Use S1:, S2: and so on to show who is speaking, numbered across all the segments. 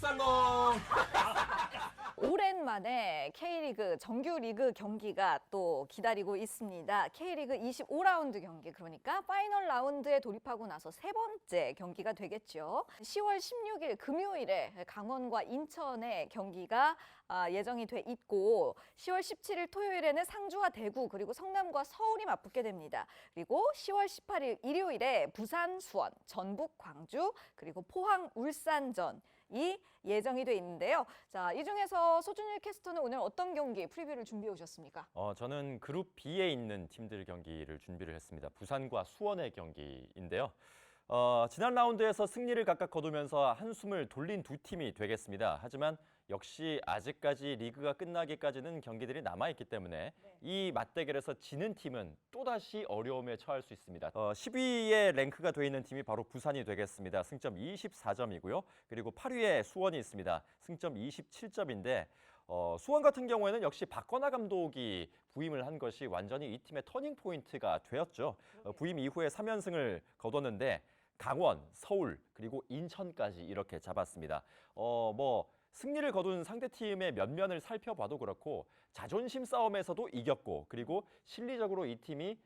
S1: 묵상공.
S2: 오랜만에 K리그 정규리그 경기가 또 기다리고 있습니다. K리그 25라운드 경기, 그러니까 파이널 라운드에 돌입하고 나서 세 번째 경기가 되겠죠. 10월 16일 금요일에 강원과 인천의 경기가 예정이 돼 있고 10월 17일 토요일에는 상주와 대구 그리고 성남과 서울이 맞붙게 됩니다. 그리고 10월 18일 일요일에 부산, 수원, 전북, 광주 그리고 포항, 울산전 이 예정이 돼 있는데요. 자, 이 중에서 소준일 캐스터는 오늘 어떤 경기 프리뷰를 준비해 오셨습니까?
S3: 저는 그룹 B에 있는 팀들 경기를 준비를 했습니다. 부산과 수원의 경기인데요. 지난 라운드에서 승리를 각각 거두면서 한숨을 돌린 두 팀이 되겠습니다. 하지만 역시 아직까지 리그가 끝나기까지는 경기들이 남아있기 때문에 이 맞대결에서 지는 팀은 또다시 어려움에 처할 수 있습니다. 10위에 랭크가 돼 있는 팀이 바로 부산이 되겠습니다. 승점 24점이고요. 그리고 8위에 수원이 있습니다. 승점 27점인데 수원 같은 경우에는 역시 박건하 감독이 부임을 한 것이 완전히 이 팀의 터닝 포인트가 되었죠. 부임 이후에 3연승을 거뒀는데 강원, 서울, 그리고 인천까지 이렇게 잡았습니다. 승리를 거둔 상대팀의 면면을 살펴봐도 그렇고 자존심 싸움에서도 이겼고 그리고 실리적으로 이 팀이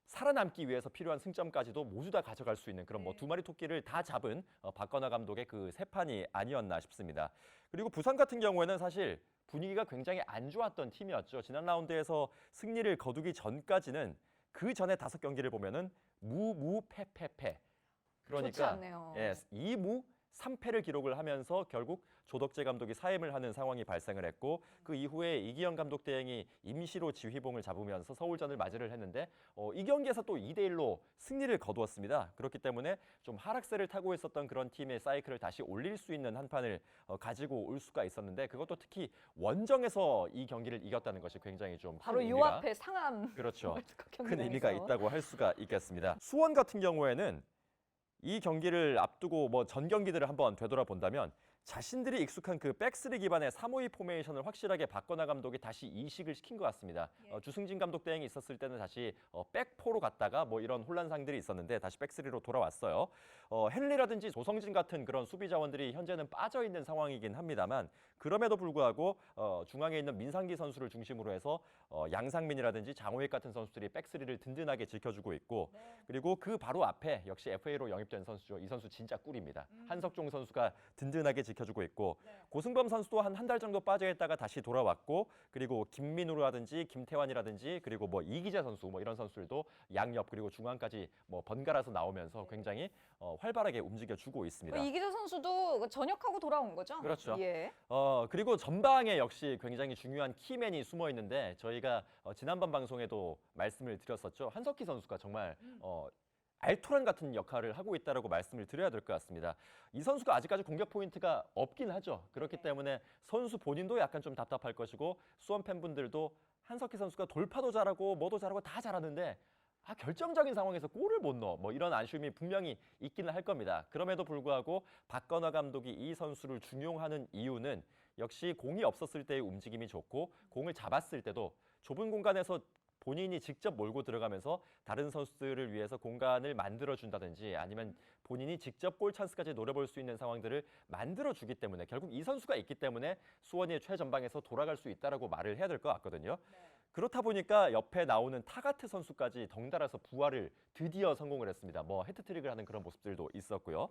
S3: 살아남기 위해서 필요한 승점까지도 모두 다 가져갈 수 있는 그런 두 마리 토끼를 다 잡은 박건하 감독의 그 세 판이 아니었나 싶습니다. 그리고 부산 같은 경우에는 사실 분위기가 굉장히 안 좋았던 팀이었죠. 지난 라운드에서 승리를 거두기 전까지는 그 전에 5경기를 보면은 무패패패. 그러니까
S2: 좋지 않네요.
S3: 2무 3패를 기록을 하면서 결국 조덕재 감독이 사임을 하는 상황이 발생을 했고 그 이후에 이기영 감독 대행이 임시로 지휘봉을 잡으면서 서울전을 맞이를 했는데 이 경기에서 또 2대1로 승리를 거두었습니다. 그렇기 때문에 좀 하락세를 타고 있었던 그런 팀의 사이클을 다시 올릴 수 있는 한 판을 가지고 올 수가 있었는데 그것도 특히 원정에서 이 경기를 이겼다는 것이 굉장히 좀
S2: 바로 요 앞에 상암
S3: 그렇죠.
S2: 월드컵
S3: 큰
S2: 경기장에서.
S3: 의미가 있다고 할 수가 있겠습니다. 수원 같은 경우에는 이 경기를 앞두고 전 경기들을 한번 되돌아본다면 자신들이 익숙한 그 백스리 기반의 3-5-2 포메이션을 확실하게 박건하 감독이 다시 이식을 시킨 것 같습니다. 주승진 감독 대행이 있었을 때는 다시 백포로 갔다가 이런 혼란상들이 있었는데 다시 백스리로 돌아왔어요. 헨리라든지 조성진 같은 그런 수비 자원들이 현재는 빠져 있는 상황이긴 합니다만 그럼에도 불구하고 중앙에 있는 민상기 선수를 중심으로 해서 양상민이라든지 장호익 같은 선수들이 백스리를 든든하게 지켜주고 있고 그리고 그 바로 앞에 역시 FA로 영입된 선수죠. 이 선수 진짜 꿀입니다. 한석종 선수가 든든하게 지켜주고 있고 고승범 선수도 한 달 정도 빠져 있다가 다시 돌아왔고 그리고 김민우라든지 김태환이라든지 그리고 이기재 선수 이런 선수들도 양옆 그리고 중앙까지 번갈아서 나오면서 굉장히 활발하게 움직여주고 있습니다.
S2: 이기재 선수도 전역하고 돌아온 거죠?
S3: 그렇죠.
S2: 예.
S3: 그리고 전방에 역시 굉장히 중요한 키맨이 숨어 있는데 저희가 지난번 방송에도 말씀을 드렸었죠. 한석희 선수가 정말 알토란 같은 역할을 하고 있다고 말씀을 드려야 될 것 같습니다. 이 선수가 아직까지 공격 포인트가 없긴 하죠. 그렇기 때문에 선수 본인도 약간 좀 답답할 것이고 수원 팬분들도 한석희 선수가 돌파도 잘하고 뭐도 잘하고 다 잘하는데 결정적인 상황에서 골을 못 넣어 이런 아쉬움이 분명히 있기는 할 겁니다. 그럼에도 불구하고 박건하 감독이 이 선수를 중용하는 이유는 역시 공이 없었을 때의 움직임이 좋고 공을 잡았을 때도 좁은 공간에서 본인이 직접 몰고 들어가면서 다른 선수들을 위해서 공간을 만들어준다든지 아니면 본인이 직접 골 찬스까지 노려볼 수 있는 상황들을 만들어주기 때문에 결국 이 선수가 있기 때문에 수원이 최전방에서 돌아갈 수 있다라고 말을 해야 될 것 같거든요. 그렇다 보니까 옆에 나오는 타가트 선수까지 덩달아서 부활을 드디어 성공을 했습니다. 해트트릭을 하는 그런 모습들도 있었고요.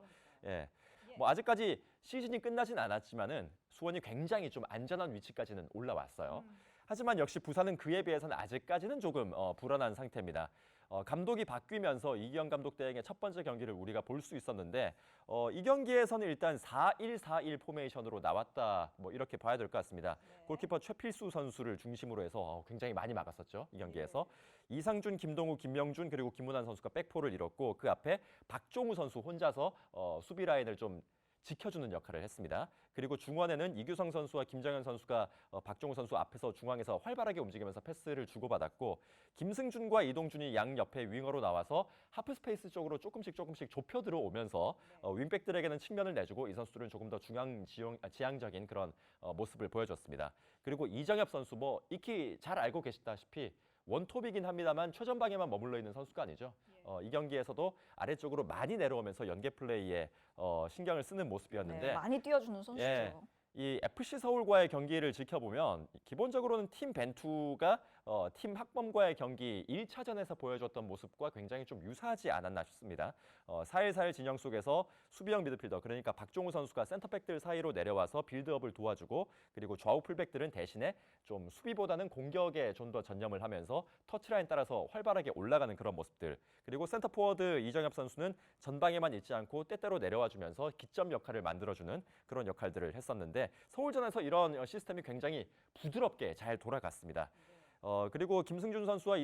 S3: 아직까지 시즌이 끝나진 않았지만은 수원이 굉장히 좀 안전한 위치까지는 올라왔어요. 하지만 역시 부산은 그에 비해서는 아직까지는 조금 불안한 상태입니다. 감독이 바뀌면서 이기영 감독 대행의 첫 번째 경기를 우리가 볼 수 있었는데 이 경기에서는 일단 4-1-4-1 포메이션으로 나왔다 이렇게 봐야 될 것 같습니다. 골키퍼 최필수 선수를 중심으로 해서 굉장히 많이 막았었죠. 이 경기에서. 이상준, 김동우, 김명준 그리고 김문환 선수가 백포를 이뤘고 그 앞에 박종우 선수 혼자서 수비 라인을 좀 지켜주는 역할을 했습니다. 그리고 중원에는 이규성 선수와 김정현 선수가 박종우 선수 앞에서 중앙에서 활발하게 움직이면서 패스를 주고받았고 김승준과 이동준이 양옆에 윙어로 나와서 하프 스페이스 쪽으로 조금씩 좁혀 들어오면서 윙백들에게는 측면을 내주고 이 선수들은 조금 더 중앙 지향적인 그런 모습을 보여줬습니다. 그리고 이정엽 선수 익히 잘 알고 계시다시피 원톱이긴 합니다만 최전방에만 머물러 있는 선수가 아니죠. 이 경기에서도 아래쪽으로 많이 내려오면서 연계 플레이에 신경을 쓰는 모습이었는데
S2: 네, 많이 뛰어주는 선수죠.
S3: 예. 이 FC 서울과의 경기를 지켜보면 기본적으로는 팀 벤투가 팀 학범과의 경기 1차전에서 보여줬던 모습과 굉장히 좀 유사하지 않았나 싶습니다. 4-1-4-1 진영 속에서 수비형 미드필더 그러니까 박종우 선수가 센터백들 사이로 내려와서 빌드업을 도와주고 그리고 좌우 풀백들은 대신에 좀 수비보다는 공격에 좀 더 전념을 하면서 터치라인 따라서 활발하게 올라가는 그런 모습들 그리고 센터포워드 이정엽 선수는 전방에만 있지 않고 때때로 내려와주면서 기점 역할을 만들어주는 그런 역할들을 했었는데 서울전에서 이런 시스템이 굉장히 부드럽게 잘 돌아갔습니다. 그리고 김승준 선수와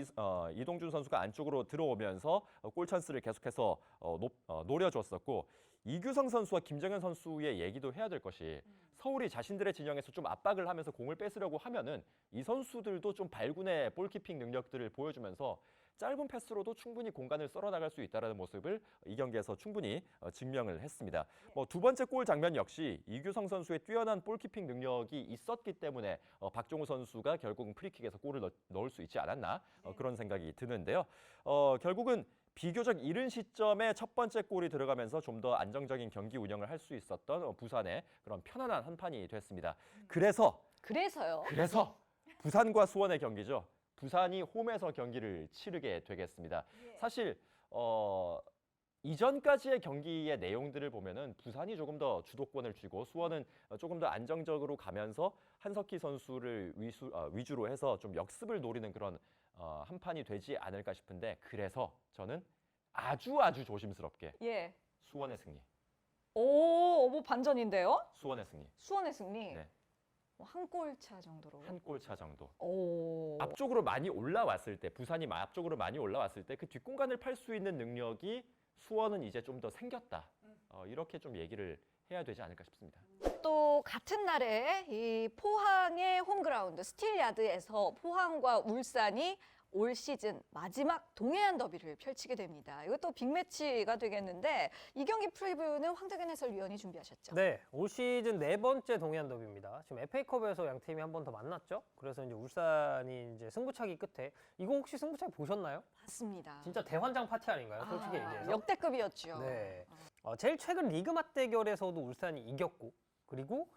S3: 이동준 선수가 안쪽으로 들어오면서 골 찬스를 계속해서 노려줬었고 이규성 선수와 김정현 선수의 얘기도 해야 될 것이 서울이 자신들의 진영에서 좀 압박을 하면서 공을 뺏으려고 하면은 이 선수들도 좀 발군의 볼키핑 능력들을 보여주면서 짧은 패스로도 충분히 공간을 썰어나갈 수 있다는 모습을 이 경기에서 충분히 증명을 했습니다. 두 번째 골 장면 역시 이규성 선수의 뛰어난 볼키핑 능력이 있었기 때문에 박종우 선수가 결국은 프리킥에서 골을 넣을 수 있지 않았나 그런 생각이 드는데요. 결국은 비교적 이른 시점에 첫 번째 골이 들어가면서 좀 더 안정적인 경기 운영을 할 수 있었던 부산의 그런 편안한 한 판이 됐습니다. 그래서요. 그래서 부산과 수원의 경기죠. 부산이 홈에서 경기를 치르게 되겠습니다. 사실 이전까지의 경기의 내용들을 보면은 부산이 조금 더 주도권을 쥐고 수원은 조금 더 안정적으로 가면서 한석희 선수를 위주로 해서 좀 역습을 노리는 그런 한 판이 되지 않을까 싶은데 그래서 저는 아주 조심스럽게
S2: 예.
S3: 수원의 승리.
S2: 뭐 반전인데요?
S3: 수원의 승리.
S2: 수원의 승리.
S3: 네.
S2: 한 골 차 정도로.
S3: 한 골 차 정도.
S2: 오.
S3: 앞쪽으로 많이 올라왔을 때 부산이 앞쪽으로 많이 올라왔을 때 그 뒷공간을 팔 수 있는 능력이 수원은 이제 좀 더 생겼다. 이렇게 좀 얘기를 해야 되지 않을까 싶습니다.
S2: 또 같은 날에 이 포항의 홈그라운드 스틸야드에서 포항과 울산이 올 시즌 마지막 동해안 더비를 펼치게 됩니다. 이것도 빅매치가 되겠는데 이 경기 프리뷰는 황덕현 해설위원이 준비하셨죠?
S1: 네, 올 시즌 네 번째 동해안 더비입니다. 지금 FA컵에서 양 팀이 한 번 더 만났죠. 그래서 이제 울산이 이제 승부차기 끝에 이거 혹시 승부차기 보셨나요?
S2: 맞습니다.
S1: 진짜 대환장 파티 아닌가요? 솔직히 얘기해서.
S2: 역대급이었죠.
S1: 네. 제일 최근 리그 맞대결에서도 울산이 이겼고 그리고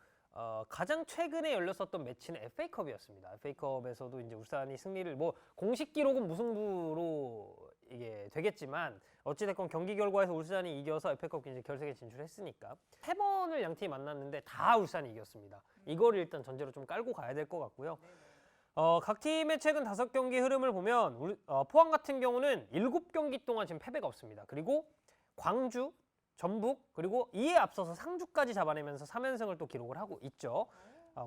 S1: 가장 최근에 열렸었던 매치는 FA컵이었습니다. FA컵에서도 이제 울산이 승리를 공식 기록은 무승부로 이게 되겠지만 어찌됐건 경기 결과에서 울산이 이겨서 FA컵 이제 결승에 진출했으니까 3번을 양 팀이 만났는데 다 울산이 이겼습니다. 이거를 일단 전제로 좀 깔고 가야 될 것 같고요. 각 팀의 최근 5경기 흐름을 보면 포항 같은 경우는 7경기 동안 지금 패배가 없습니다. 그리고 광주, 전북 그리고 이에 앞서서 상주까지 잡아내면서 3연승을 또 기록을 하고 있죠.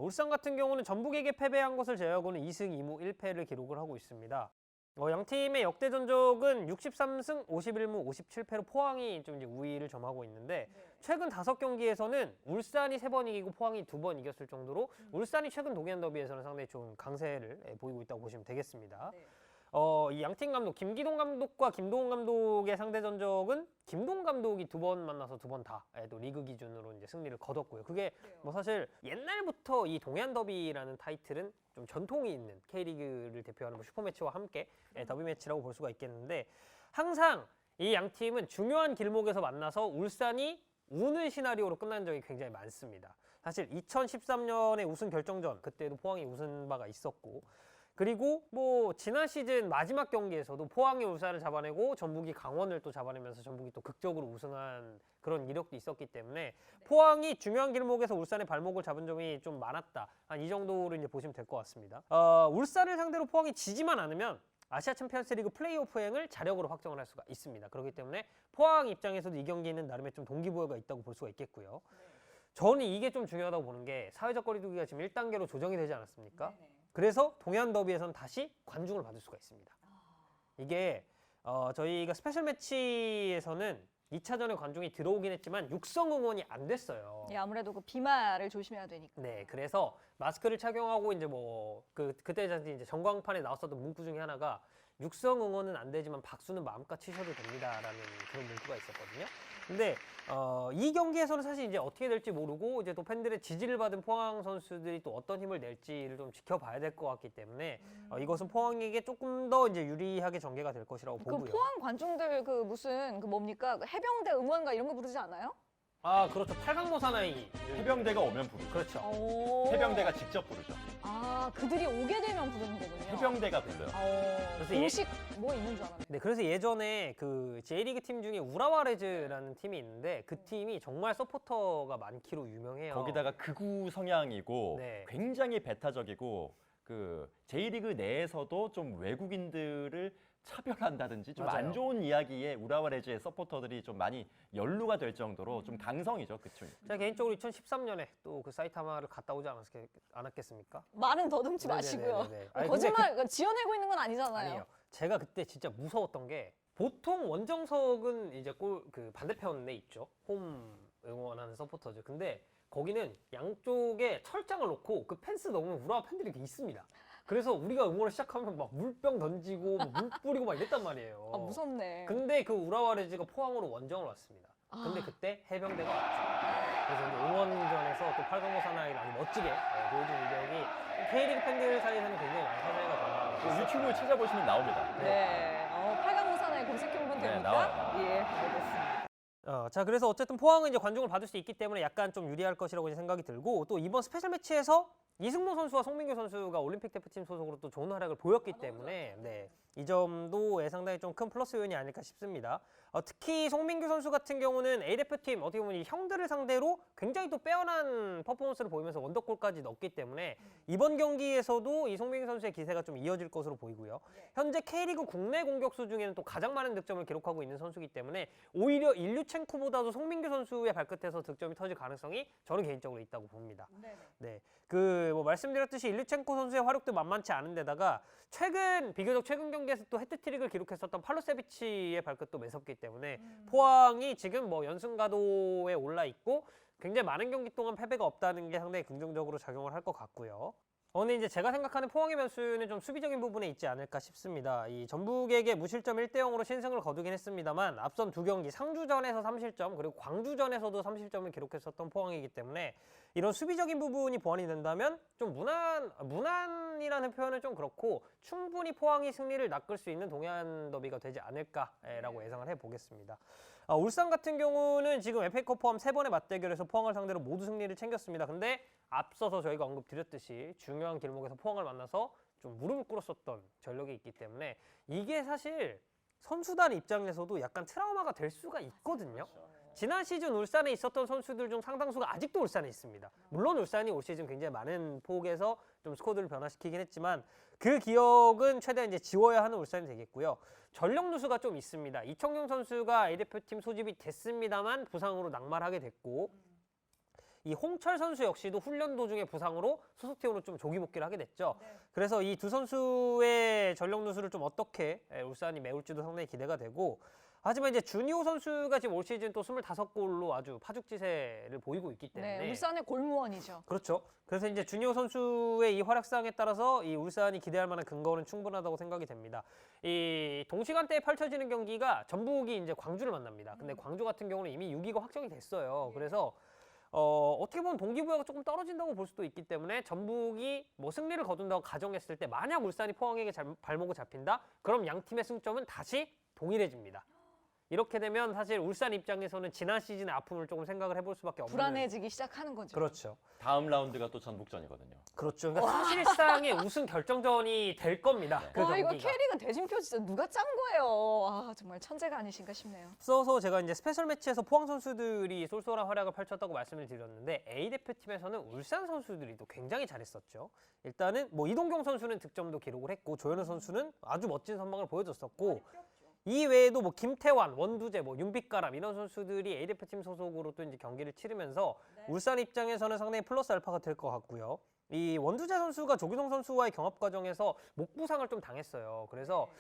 S1: 울산 같은 경우는 전북에게 패배한 것을 제외하고는 2승 2무 1패를 기록을 하고 있습니다. 양 팀의 역대 전적은 63승 51무 57패로 포항이 좀 이제 우위를 점하고 있는데 최근 5경기에서는 울산이 3번 이기고 포항이 2번 이겼을 정도로 울산이 최근 동해안 더비에서는 상당히 좀 강세를 보이고 있다고 보시면 되겠습니다. 이 양팀 감독 김기동 감독과 김동훈 감독의 상대 전적은 김동훈 감독이 2번 만나서 2번 다 또 리그 기준으로 이제 승리를 거뒀고요. 그게 사실 옛날부터 이 동해안 더비라는 타이틀은 좀 전통이 있는 K리그를 대표하는 슈퍼매치와 함께 더비 매치라고 볼 수가 있겠는데 항상 이 양 팀은 중요한 길목에서 만나서 울산이 우는 시나리오로 끝난 적이 굉장히 많습니다. 사실 2013년에 우승 결정전 그때도 포항이 우승 바가 있었고 그리고 지난 시즌 마지막 경기에서도 포항이 울산을 잡아내고 전북이 강원을 또 잡아내면서 전북이 또 극적으로 우승한 그런 이력도 있었기 때문에 포항이 중요한 길목에서 울산의 발목을 잡은 점이 좀 많았다. 한 이 정도로 이제 보시면 될 것 같습니다. 울산을 상대로 포항이 지지만 않으면 아시아 챔피언스 리그 플레이오프행을 자력으로 확정을 할 수가 있습니다. 그렇기 때문에 포항 입장에서도 이 경기는 나름의 좀 동기부여가 있다고 볼 수가 있겠고요. 저는 이게 좀 중요하다고 보는 게 사회적 거리두기가 지금 1단계로 조정이 되지 않았습니까? 그래서 동해안 더비에서는 다시 관중을 받을 수가 있습니다. 이게 저희가 스페셜 매치에서는 2차전에 관중이 들어오긴 했지만 육성 응원이 안 됐어요.
S2: 예, 아무래도 그 비말을 조심해야 되니까.
S1: 네, 그래서 마스크를 착용하고 이제 그때 이제 전광판에 나왔었던 문구 중에 하나가 육성 응원은 안 되지만 박수는 마음껏 치셔도 됩니다라는 그런 문구가 있었거든요. 근데 이 경기에서는 사실 이제 어떻게 될지 모르고 이제 또 팬들의 지지를 받은 포항 선수들이 또 어떤 힘을 낼지를 좀 지켜봐야 될 것 같기 때문에 이것은 포항에게 조금 더 이제 유리하게 전개가 될 것이라고
S2: 그
S1: 보고요.
S2: 포항 관중들 그 무슨 그 뭡니까? 그 해병대 응원가 이런 거 부르지 않아요?
S1: 아 그렇죠. 팔강모 사나이.
S3: 해병대가 오면 부르죠.
S1: 그렇죠.
S2: 오.
S3: 해병대가 직접 부르죠.
S2: 아, 그들이 오게 되면 부르는 거군요.
S3: 해병대가 불러요.
S1: 그래서
S2: 공식 뭐 있는 줄 알았는데.
S1: 네, 그래서 예전에 그 J리그 팀 중에 우라와레즈라는 팀이 있는데 그 팀이 정말 서포터가 많기로 유명해요.
S3: 거기다가 극우 성향이고
S1: 네.
S3: 굉장히 배타적이고 그 J리그 내에서도 좀 외국인들을 차별한다든지 좀
S1: 맞아요.
S3: 안 좋은 이야기에 우라와 레즈의 서포터들이 좀 많이 연루가 될 정도로 좀 강성이죠, 그 팀.
S1: 제가 개인적으로 2013년에 또 그 사이타마를 갔다 오지 않았겠습니까?
S2: 말은 더듬지 마시고요.
S1: 네네네네. 아니, 근데
S2: 거짓말 지어내고 있는 건 아니잖아요.
S1: 아니에요. 제가 그때 진짜 무서웠던 게 보통 원정석은 이제 그 반대편에 있죠. 홈 응원하는 서포터즈. 근데 거기는 양쪽에 철장을 놓고 그 펜스 넘으면 우라와 팬들이 이렇게 있습니다. 그래서 우리가 응원을 시작하면 막 물병 던지고 뭐물 뿌리고 막 이랬단 말이에요.
S2: 아, 무섭네.
S1: 근데 그 우라와레즈가 포항으로 원정을 왔습니다. 근데 그때 해병대가 왔죠. 그래서 이제 응원전에서 또 8강모 사나이를 아주 멋지게 보여준 이력이 K리그 팬들 사이에서는 굉장히 많은 화제가
S3: 그
S1: 됐어요.
S3: 유튜브 찾아보시면 나옵니다.
S2: 네. 8강 무산에 검색해보면
S3: 네,
S2: 됩니까?
S3: 나와요.
S2: 예, 알겠습니다.
S1: 자, 그래서 어쨌든 포항은 이제 관중을 받을 수 있기 때문에 약간 좀 유리할 것이라고 이제 생각이 들고 또 이번 스페셜 매치에서 이승모 선수와 송민규 선수가 올림픽 대표팀 소속으로 또 좋은 활약을 보였기 때문에 네, 이 점도 상당히 좀 큰 플러스 요인이 아닐까 싶습니다. 특히 송민규 선수 같은 경우는 A대표팀 어떻게 보면 이 형들을 상대로 굉장히 또 빼어난 퍼포먼스를 보이면서 원더골까지 넣었기 때문에 이번 경기에서도 이 송민규 선수의 기세가 좀 이어질 것으로 보이고요. 현재 K리그 국내 공격수 중에는 또 가장 많은 득점을 기록하고 있는 선수이기 때문에 오히려 일류첸코보다도 송민규 선수의 발끝에서 득점이 터질 가능성이 저는 개인적으로 있다고 봅니다. 네, 그 뭐 말씀드렸듯이 일류첸코 선수의 화력도 만만치 않은데다가 비교적 최근 경기에서 또 해트트릭을 기록했었던 팔로세비치의 발끝도 매섭기 때문에 포항이 지금 뭐 연승 가도에 올라 있고 굉장히 많은 경기 동안 패배가 없다는 게 상당히 긍정적으로 작용을 할 것 같고요. 근데 이제 제가 생각하는 포항의 변수는 좀 수비적인 부분에 있지 않을까 싶습니다. 이 전북에게 무실점 1대0으로 신승을 거두긴 했습니다만 앞선 두 경기 상주전에서 3실점 그리고 광주전에서도 3실점을 기록했었던 포항이기 때문에 이런 수비적인 부분이 보완이 된다면 좀 무난이라는 표현은 좀 그렇고 충분히 포항이 승리를 낚을 수 있는 동해안 더비가 되지 않을까라고 예상을 해보겠습니다. 울산 같은 경우는 지금 FA컵 포함 3번의 맞대결에서 포항을 상대로 모두 승리를 챙겼습니다. 근데 앞서서 저희가 언급드렸듯이 중요한 길목에서 포항을 만나서 좀 무릎을 꿇었었던 전력이 있기 때문에 이게 사실 선수단 입장에서도 약간 트라우마가 될 수가 있거든요. 지난 시즌 울산에 있었던 선수들 중 상당수가 아직도 울산에 있습니다. 물론 울산이 올 시즌 굉장히 많은 폭에서 좀 스쿼드를 변화시키긴 했지만 그 기억은 최대한 이제 지워야 하는 울산이 되겠고요. 전력 누수가 좀 있습니다. 이청용 선수가 A대표팀 소집이 됐습니다만 부상으로 낙마하게 됐고 이 홍철 선수 역시도 훈련 도중에 부상으로 소속팀으로 좀 조기 복귀를 하게 됐죠. 그래서 이 두 선수의 전력 누수를 좀 어떻게 울산이 메울지도 상당히 기대가 되고 하지만 이제 준이호 선수가 지금 올 시즌 또 25골로 아주 파죽지세를 보이고 있기 때문에
S2: 네, 울산의 골무원이죠.
S1: 그렇죠. 그래서 이제 준이호 선수의 이 활약상에 따라서 이 울산이 기대할 만한 근거는 충분하다고 생각이 됩니다. 이 동시간대에 펼쳐지는 경기가 전북이 이제 광주를 만납니다. 근데 광주 같은 경우는 이미 6위가 확정이 됐어요. 그래서 어떻게 보면 동기부여가 조금 떨어진다고 볼 수도 있기 때문에 전북이 뭐 승리를 거둔다고 가정했을 때 만약 울산이 포항에게 발목을 잡힌다? 그럼 양 팀의 승점은 다시 동일해집니다. 이렇게 되면 사실 울산 입장에서는 지난 시즌의 아픔을 조금 생각을 해볼 수밖에 없는
S2: 불안해지기 시작하는 거죠.
S1: 그렇죠.
S3: 다음 라운드가 또 전북전이거든요.
S1: 그렇죠. 그러니까 사실상의 우승 결정전이 될 겁니다.
S3: 네.
S1: 그
S2: 와, 이거
S1: 경기가.
S2: K리그 대진표 진짜 누가 짠 거예요. 아, 정말 천재가 아니신가 싶네요.
S1: 앞서서 제가 이제 스페셜 매치에서 포항 선수들이 쏠쏠한 활약을 펼쳤다고 말씀을 드렸는데 A 대표팀에서는 울산 선수들이 또 굉장히 잘했었죠. 일단은 뭐 이동경 선수는 득점도 기록을 했고 조현우 선수는 아주 멋진 선방을 보여줬었고 이 외에도 뭐 김태환, 원두재, 뭐 윤빛가람 이런 선수들이 A 대표팀 소속으로 또 이제 경기를 치르면서 울산 입장에서는 상당히 플러스 알파가 될 것 같고요. 이 원두재 선수가 조규성 선수와의 경합 과정에서 목 부상을 좀 당했어요. 그래서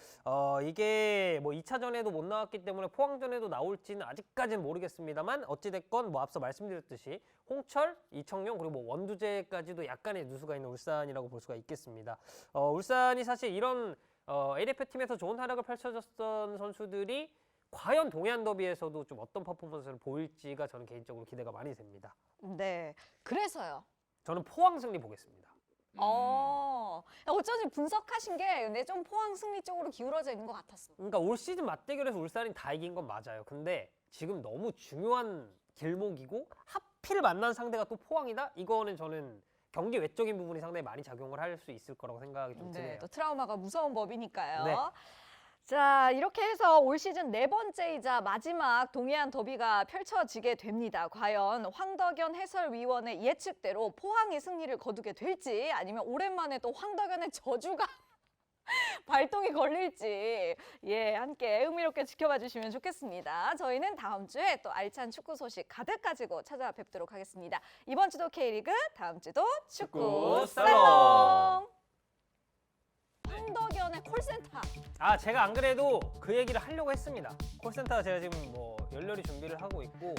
S1: 이게 뭐 2차전에도 못 나왔기 때문에 포항전에도 나올지는 아직까지는 모르겠습니다만 어찌됐건 뭐 앞서 말씀드렸듯이 홍철, 이청용 그리고 뭐 원두재까지도 약간의 누수가 있는 울산이라고 볼 수가 있겠습니다. 울산이 사실 이런 A 대표팀에서 좋은 활약을 펼쳐줬던 선수들이 과연 동해안 더비에서도 좀 어떤 퍼포먼스를 보일지가 저는 개인적으로 기대가 많이 됩니다.
S2: 네, 그래서요.
S1: 저는 포항 승리 보겠습니다.
S2: 어쩐지 분석하신 게 근데 좀 포항 승리 쪽으로 기울어져 있는 것 같았어.
S1: 그러니까 올 시즌 맞대결에서 울산이 다 이긴 건 맞아요. 근데 지금 너무 중요한 길목이고 하필 만난 상대가 또 포항이다? 이거는 저는 경기 외적인 부분이 상당히 많이 작용을 할 수 있을 거라고 생각이 좀 드네요.
S2: 네, 또 트라우마가 무서운 법이니까요.
S1: 네.
S2: 자, 이렇게 해서 올 시즌 4번째이자 마지막 동해안 더비가 펼쳐지게 됩니다. 과연 황덕연 해설위원의 예측대로 포항이 승리를 거두게 될지 아니면 오랜만에 또 황덕연의 저주가 발동이 걸릴지 함께 흥미롭게 지켜봐 주시면 좋겠습니다. 저희는 다음 주에 또 알찬 축구 소식 가득 가지고 찾아뵙도록 하겠습니다. 이번 주도 K리그, 다음 주도 축구
S3: 축구
S2: 살롱! 황덕연의 콜센터.
S1: 아, 제가 안 그래도 그 얘기를 하려고 했습니다. 콜센터 제가 지금 뭐 열렬히 준비를 하고 있고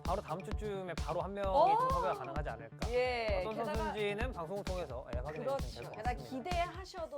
S1: 바로 다음 주쯤에 바로 한 명이 좀 섭외가 가능하지 않을까. 어떤
S2: 게다가
S1: 선수인지는 방송을 통해서 확인해 주시면 될
S2: 그렇죠.
S1: 것
S2: 게다가
S1: 같습니다.
S2: 기대하셔도